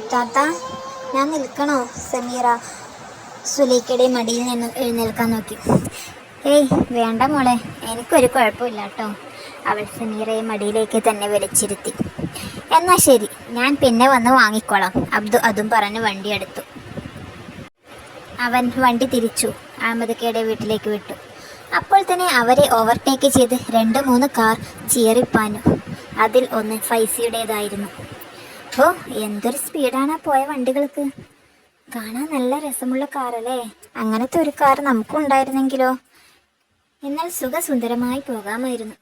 ഇത്താത്ത, ഞാൻ നിൽക്കണോ? സമീറ സുലൈഖയുടെ മടിയിൽ നിന്നും എഴുന്നേൽക്കാൻ നോക്കി. ഏയ് വേണ്ട മോളെ, എനിക്കൊരു കുഴപ്പമില്ല കേട്ടോ. അവൾ സമീറയെ മടിയിലേക്ക് തന്നെ വലിച്ചിരുത്തി. എന്നാൽ ശരി, ഞാൻ പിന്നെ വന്ന് വാങ്ങിക്കോളാം. അബ്ദു അതും പറഞ്ഞ് വണ്ടി എടുത്തു. അവൻ വണ്ടി തിരിച്ചു അഹമ്മദ്ക്കയുടെ വീട്ടിലേക്ക് വിട്ടു. അപ്പോൾ തന്നെ അവരെ ഓവർടേക്ക് ചെയ്ത് 2-3 കാർ ചീറിപ്പാഞ്ഞു. അതിൽ ഒന്ന് ഫൈസിയുടേതായിരുന്നു. ഓ, എന്തൊരു സ്പീഡാണ് പോയ വണ്ടികൾക്ക്. കാണാൻ നല്ല രസമുള്ള കാറല്ലേ. അങ്ങനത്തെ ഒരു കാർ നമുക്കും ഉണ്ടായിരുന്നെങ്കിലോ. എന്നാൽ സുഖസുന്ദരമായി പോകാമായിരുന്നു.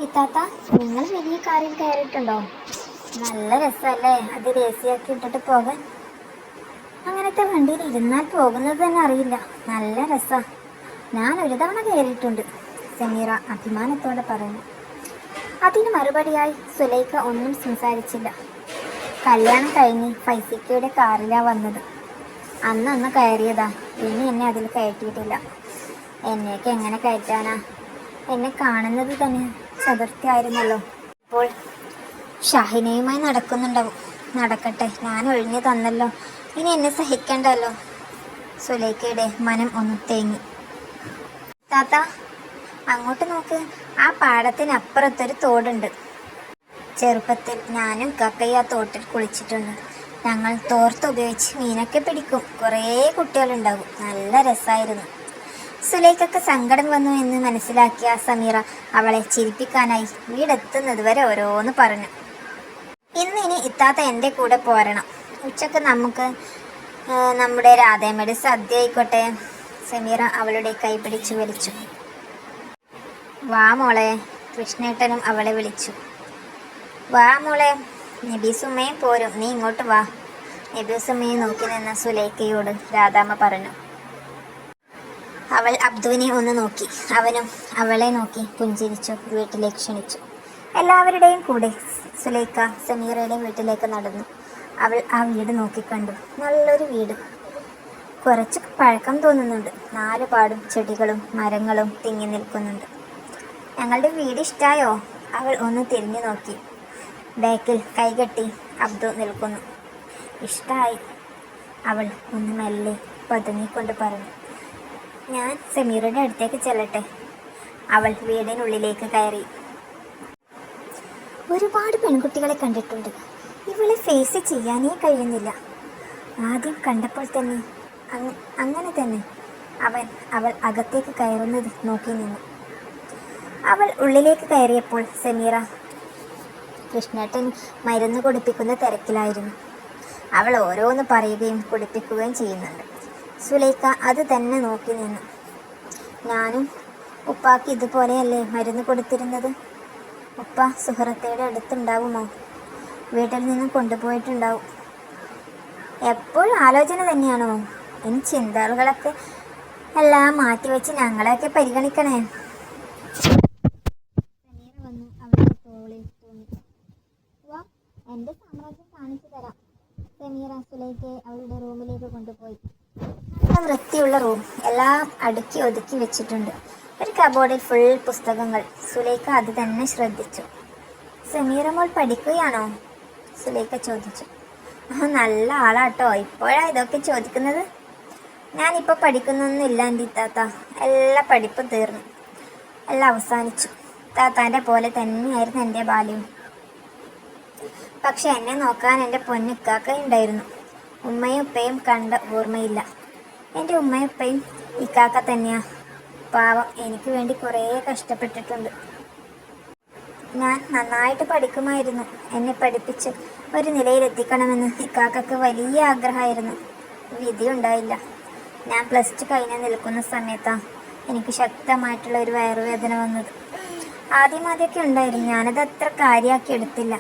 ഇത്താത്ത, നിങ്ങൾ വലിയ കാറിൽ കയറിയിട്ടുണ്ടോ? നല്ല രസമല്ലേ അത് രേസിയാക്കി ഇട്ടിട്ട് പോകാൻ. അങ്ങനത്തെ വണ്ടിയിൽ ഇരുന്നാൽ പോകുന്നത് തന്നെ അറിയില്ല. നല്ല രസാ. ഞാൻ ഒരു തവണ കയറിയിട്ടുണ്ട്, സമീറ അഭിമാനത്തോടെ പറഞ്ഞു. അതിന് മറുപടിയായി സുലൈഖ ഒന്നും സംസാരിച്ചില്ല. കല്യാണം കഴിഞ്ഞ് ഫൈസിക്കയുടെ കാറിലാ വന്നത്. അന്ന് കയറിയതാ, ഇനി എന്നെ അതിൽ കയറ്റിയിട്ടില്ല. എന്നെയൊക്കെ എങ്ങനെ കയറ്റാനാ? എന്നെ കാണുന്നത് തന്നെ ചതുർത്ഥിയായിരുന്നല്ലോ. ഇപ്പോൾ ഷാഹിനയുമായി നടക്കുന്നുണ്ടാവും. നടക്കട്ടെ, ഞാൻ ഒഴിഞ്ഞു തന്നല്ലോ, ഇനി എന്നെ സഹിക്കണ്ടല്ലോ. സുലൈഖയുടെ മനം ഒന്ന് തേങ്ങി. താത്ത, അങ്ങോട്ട് നോക്ക്, ആ പാടത്തിനപ്പുറത്തൊരു തോടുണ്ട്. ചെറുപ്പത്തിൽ ഞാനും കക്കയും ആ തോട്ടിൽ കുളിച്ചിട്ടുണ്ട്. ഞങ്ങൾ തോർത്ത് ഉപയോഗിച്ച് മീനൊക്കെ പിടിക്കും. കുറേ കുട്ടികളുണ്ടാകും. നല്ല രസമായിരുന്നു. സുലൈഖയ്ക്ക് സങ്കടം വന്നു എന്ന് മനസ്സിലാക്കിയ സമീറ അവളെ ചിരിപ്പിക്കാനായി വീടെത്തുന്നത് വരെ ഓരോന്ന് പറഞ്ഞു. ഇനി ഇത്താത്ത എൻ്റെ കൂടെ പോരണം. ഉച്ചക്ക് നമുക്ക് നമ്മുടെ രാധേമ്മയുടെ സദ്യ ആയിക്കോട്ടെ. സമീറ അവളുടെ കൈ പിടിച്ചു വലിച്ചു. വാ മോളെ, കൃഷ്ണേട്ടനും അവളെ വിളിച്ചു. വാ മോളെ, നബീസുമ്മയും പോരും, നീ ഇങ്ങോട്ട് വാ. നബീസുമ്മയെ നോക്കി നിന്ന സുലൈഖയോട് രാധാമ്മ പറഞ്ഞു. അവൾ അബ്ദുവിനെ ഒന്ന് നോക്കി. അവനും അവളെ നോക്കി പുഞ്ചിരിച്ചു വീട്ടിലേക്ക് ക്ഷണിച്ചു. എല്ലാവരുടെയും കൂടെ സുലൈഖ സമീറയുടെ വീട്ടിലേക്ക് നടന്നു. അവൾ ആ വീട് നോക്കിക്കണ്ടു. നല്ലൊരു വീട്, കുറച്ച് പഴക്കം തോന്നുന്നുണ്ട്. 4 പാടും ചെടികളും മരങ്ങളും തിങ്ങി നിൽക്കുന്നുണ്ട്. ഞങ്ങളുടെ വീട് ഇഷ്ടായോ? അവൾ ഒന്ന് തിരിഞ്ഞു നോക്കി. ബാക്കിൽ കൈകെട്ടി അബ്ദു നിൽക്കുന്നു. ഇഷ്ടായി, അവൾ ഒന്ന് മെല്ലെ പതുങ്ങിക്കൊണ്ട് പറഞ്ഞു. ഞാൻ സമീറയുടെ അടുത്തേക്ക് ചെല്ലട്ടെ. അവൾ വീടിനുള്ളിലേക്ക് കയറി. ഒരുപാട് പെൺകുട്ടികളെ കണ്ടിട്ടുണ്ട്, ഇവളെ ഫേസ് ചെയ്യാനേ കഴിയുന്നില്ല. ആദ്യം കണ്ടപ്പോൾ തന്നെ അങ്ങനെ തന്നെ അവൾ അകത്തേക്ക് കയറുന്നത് നോക്കി നിന്നു. അവൾ ഉള്ളിലേക്ക് കയറിയപ്പോൾ സമീറ കൃഷ്ണേട്ടൻ മരുന്ന് കുടിപ്പിക്കുന്ന തിരക്കിലായിരുന്നു. അവൾ ഓരോന്ന് പറയുകയും കുടിപ്പിക്കുകയും ചെയ്യുന്നുണ്ട്. സുലൈഖ അത് തന്നെ നോക്കി നിന്നു. ഞാനും ഉപ്പാക്ക് ഇതുപോലെയല്ലേ മരുന്ന് കൊടുത്തിരുന്നത്? ഉപ്പ സുഹൃത്തയുടെ അടുത്തുണ്ടാവുമോ? വീട്ടിൽ നിന്നും കൊണ്ടുപോയിട്ടുണ്ടാവും. എപ്പോഴും ആലോചന തന്നെയാണോ? ഇനി ചിന്തകളൊക്കെ എല്ലാം മാറ്റിവെച്ച് ഞങ്ങളെയൊക്കെ പരിഗണിക്കണേ. സമീറ വന്നു അവളുടെ തോളിൽ തൂങ്ങി. വാ, എൻ്റെ സാമ്രാജ്യം കാണിച്ചു തരാം. സമീറ സുലൈഖയെ അവളുടെ റൂമിലേക്ക് കൊണ്ടുപോയി. നല്ല വൃത്തിയുള്ള റൂം, എല്ലാം അടുക്കി ഒതുക്കി വെച്ചിട്ടുണ്ട്. ഒരു കബോർഡിൽ ഫുൾ പുസ്തകങ്ങൾ. സുലൈഖ അത് തന്നെ ശ്രദ്ധിച്ചു. സമീറ മോൾ പഠിക്കുകയാണോ? സുലൈഖ ചോദിച്ചു. നല്ല ആളാട്ടോ, ഇപ്പോഴാ ഇതൊക്കെ ചോദിക്കുന്നത്? ഞാനിപ്പോൾ പഠിക്കുന്നൊന്നുമില്ല എൻ്റെ താത്ത. എല്ലാ പഠിപ്പും തീർന്നു, എല്ലാം അവസാനിച്ചു. താത്താൻ്റെ പോലെ തന്നെയായിരുന്നു എൻ്റെ ബാല്യം. പക്ഷെ എന്നെ നോക്കാൻ എൻ്റെ പൊന്നിക്കാക്ക ഉണ്ടായിരുന്നു. ഉമ്മയും ഉപ്പയും കണ്ട ഓർമ്മയില്ല. എൻ്റെ ഉമ്മയും ഉപ്പയും ഇക്കാക്ക തന്നെയാ. പാവം, എനിക്ക് വേണ്ടി കുറേ കഷ്ടപ്പെട്ടിട്ടുണ്ട്. ഞാൻ നന്നായിട്ട് പഠിക്കുമായിരുന്നു. എന്നെ പഠിപ്പിച്ച് ഒരു നിലയിലെത്തിക്കണമെന്ന് ഇക്കാക്കക്ക് വലിയ ആഗ്രഹമായിരുന്നു. വിധിയുണ്ടായില്ല. ഞാൻ +2 കഴിഞ്ഞ് നിൽക്കുന്ന സമയത്താണ് എനിക്ക് ശക്തമായിട്ടുള്ള ഒരു വയറുവേദന വന്നത്. ആദ്യമൊക്കെ ഉണ്ടായിരുന്നു, ഞാനത് അത്ര കാര്യമാക്കി എടുത്തില്ല.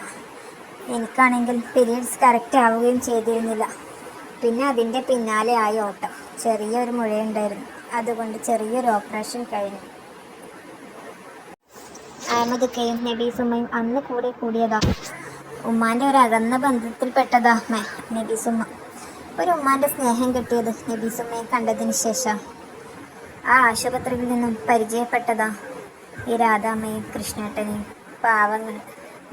എനിക്കാണെങ്കിൽ പീരീഡ്സ് കറക്റ്റ് ആവുകയും ചെയ്തിരുന്നില്ല. പിന്നെ അതിൻ്റെ പിന്നാലെ ആയി ഓട്ടം. ചെറിയൊരു മുഴയുണ്ടായിരുന്നു, അതുകൊണ്ട് ചെറിയൊരു ഓപ്പറേഷൻ കഴിഞ്ഞു. അഹമ്മദ്ക്കയും നബീസുമ്മയും അന്ന് കൂടിയതാ. ഉമ്മാൻ്റെ ഒരു അകന്ന ബന്ധത്തിൽപ്പെട്ടതാ നബീസുമ്മ. ഒരു ഉമ്മാൻ്റെ സ്നേഹം കിട്ടിയത് നബീസുമ്മയെ കണ്ടതിന് ശേഷം. ആ ആശുപത്രിയിൽ നിന്നും പരിചയപ്പെട്ടതാ ഈ രാധാമ്മയും കൃഷ്ണേട്ടനെയും. പാവങ്ങൾ,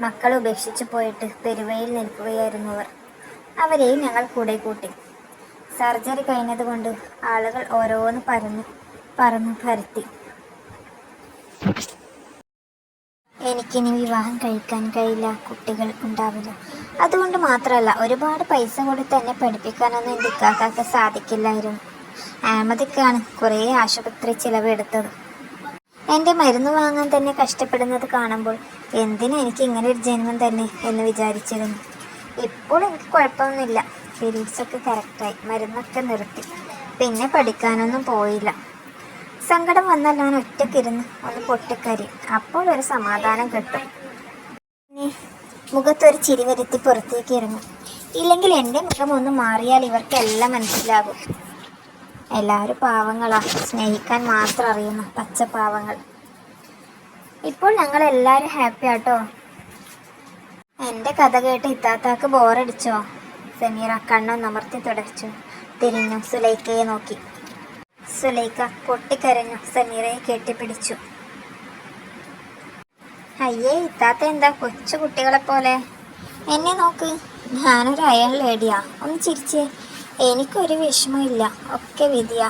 മക്കളെ ഉപേക്ഷിച്ചു പോയിട്ട് പെരുവയിൽ നിൽക്കുകയായിരുന്നു അവർ. അവരെയും ഞങ്ങൾ കൂടെ കൂട്ടി. സർജറി കഴിഞ്ഞതുകൊണ്ട് ആളുകൾ ഓരോന്ന് പറന്നു പരത്തി. എനിക്കിനി വിവാഹം കഴിക്കാൻ കഴിയില്ല, കുട്ടികൾ ഉണ്ടാവില്ല. അതുകൊണ്ട് മാത്രമല്ല, ഒരുപാട് പൈസ കൊടുത്ത് എന്നെ പഠിപ്പിക്കാനൊന്നും എൻ്റെ ഇക്കാക്കാക്ക് സാധിക്കില്ലായിരുന്നു. അഹമ്മദിക്കാണ് കുറേ ആശുപത്രി ചിലവ് എടുത്തത്. എൻ്റെ മരുന്ന് വാങ്ങാൻ തന്നെ കഷ്ടപ്പെടുന്നത് കാണുമ്പോൾ എന്തിനാ എനിക്ക് ഇങ്ങനെ ഒരു ജന്മം തന്നെ എന്ന് വിചാരിച്ചിരുന്നു. ഇപ്പോൾ എനിക്ക് കുഴപ്പമൊന്നുമില്ല. പീരീഡ്സൊക്കെ കറക്റ്റായി, മരുന്നൊക്കെ നിർത്തി. പിന്നെ പഠിക്കാനൊന്നും പോയില്ല. സങ്കടം വന്നാൽ ഞാൻ ഒറ്റക്കിരുന്ന് ഒന്ന് പൊട്ടിക്കരയും. അപ്പോൾ ഒരു സമാധാനം കിട്ടും. പിന്നെ മുഖത്തൊരു ചിരി വരുത്തി പുറത്തേക്ക് ഇറങ്ങും. ഇല്ലെങ്കിൽ എൻ്റെ മുഖം ഒന്ന് മാറിയാൽ ഇവർക്കെല്ലാം മനസ്സിലാകും. എല്ലാവരും പാവങ്ങളാ, സ്നേഹിക്കാൻ മാത്രം അറിയുന്ന പച്ചപ്പാവങ്ങൾ. ഇപ്പോൾ ഞങ്ങളെല്ലാവരും ഹാപ്പി ആട്ടോ. എൻ്റെ കഥ കേട്ട് ഇത്താത്താക്ക് ബോറടിച്ചോ? സമീറ കണ്ണൊന്നമർത്തി തുടച്ചു തിരിഞ്ഞു സുലൈഖയെ നോക്കി. സുലൈഖ പൊട്ടിക്കരഞ്ഞു സമീറയെ കെട്ടിപ്പിടിച്ചു. അയ്യേ, ഇത്താത്ത എന്താ കൊച്ചു കുട്ടികളെ പോലെ? എന്നെ നോക്ക്, ഞാനൊരു അയൺ ലേഡിയാ. ഒന്ന് ചിരിച്ചേ. എനിക്കൊരു വിഷമമില്ല, ഒക്കെ വിധിയാ.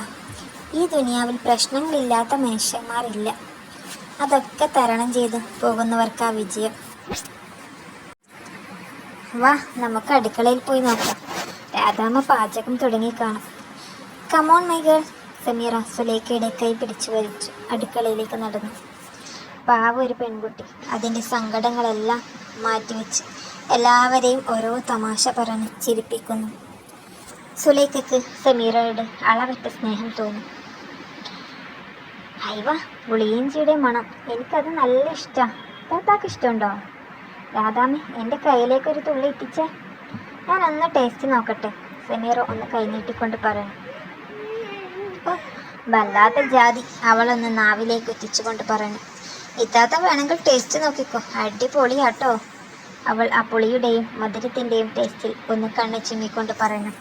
ഈ ദുനിയാവിൽ പ്രശ്നങ്ങളില്ലാത്ത മനുഷ്യന്മാരില്ല. അതൊക്കെ തരണം ചെയ്ത് പോകുന്നവർക്കാ വിജയം. വാ, നമുക്ക് അടുക്കളയിൽ പോയി നോക്കാം. രാധാമ്മ പാചകം തുടങ്ങി കാണും. Come on my girl. സമീറ സുലൈഖയുടെ കൈ പിടിച്ചു വലിച്ചു അടുക്കളയിലേക്ക് നടന്നു. പാവ ഒരു പെൺകുട്ടി അതിൻ്റെ സങ്കടങ്ങളെല്ലാം മാറ്റിവെച്ച് എല്ലാവരെയും ഓരോ തമാശ പറഞ്ഞ് ചിരിപ്പിക്കുന്നു. സുലൈഖയ്ക്ക് സമീറയുടെ അളവറ്റ സ്നേഹം തോന്നി. ഹൈവ, പുളിയിഞ്ചിയുടെ മണം, എനിക്കത് നല്ല ഇഷ്ടമാണ്. താത്താക്ക് ഇഷ്ടമുണ്ടോ? രാധാമ്മ, എൻ്റെ കയ്യിലേക്കൊരു തുള്ളി എത്തിച്ചേ, ഞാനൊന്ന് ടേസ്റ്റ് നോക്കട്ടെ. സമീറ ഒന്ന് കൈനീട്ടിക്കൊണ്ട് പറയണം. വല്ലാത്ത ജാതി, അവളൊന്ന് നാവിലേക്ക് എത്തിച്ചുകൊണ്ട് പറഞ്ഞു. ഇത്താത്ത വേണമെങ്കിൽ ടേസ്റ്റ് നോക്കിക്കോ, അടിപൊളിയാട്ടോ. അവൾ ആ പുളിയുടെയും മധുരത്തിൻ്റെയും ടേസ്റ്റിൽ ഒന്ന് കണ്ണ് ചിമ്മിക്കൊണ്ട് പറയണം.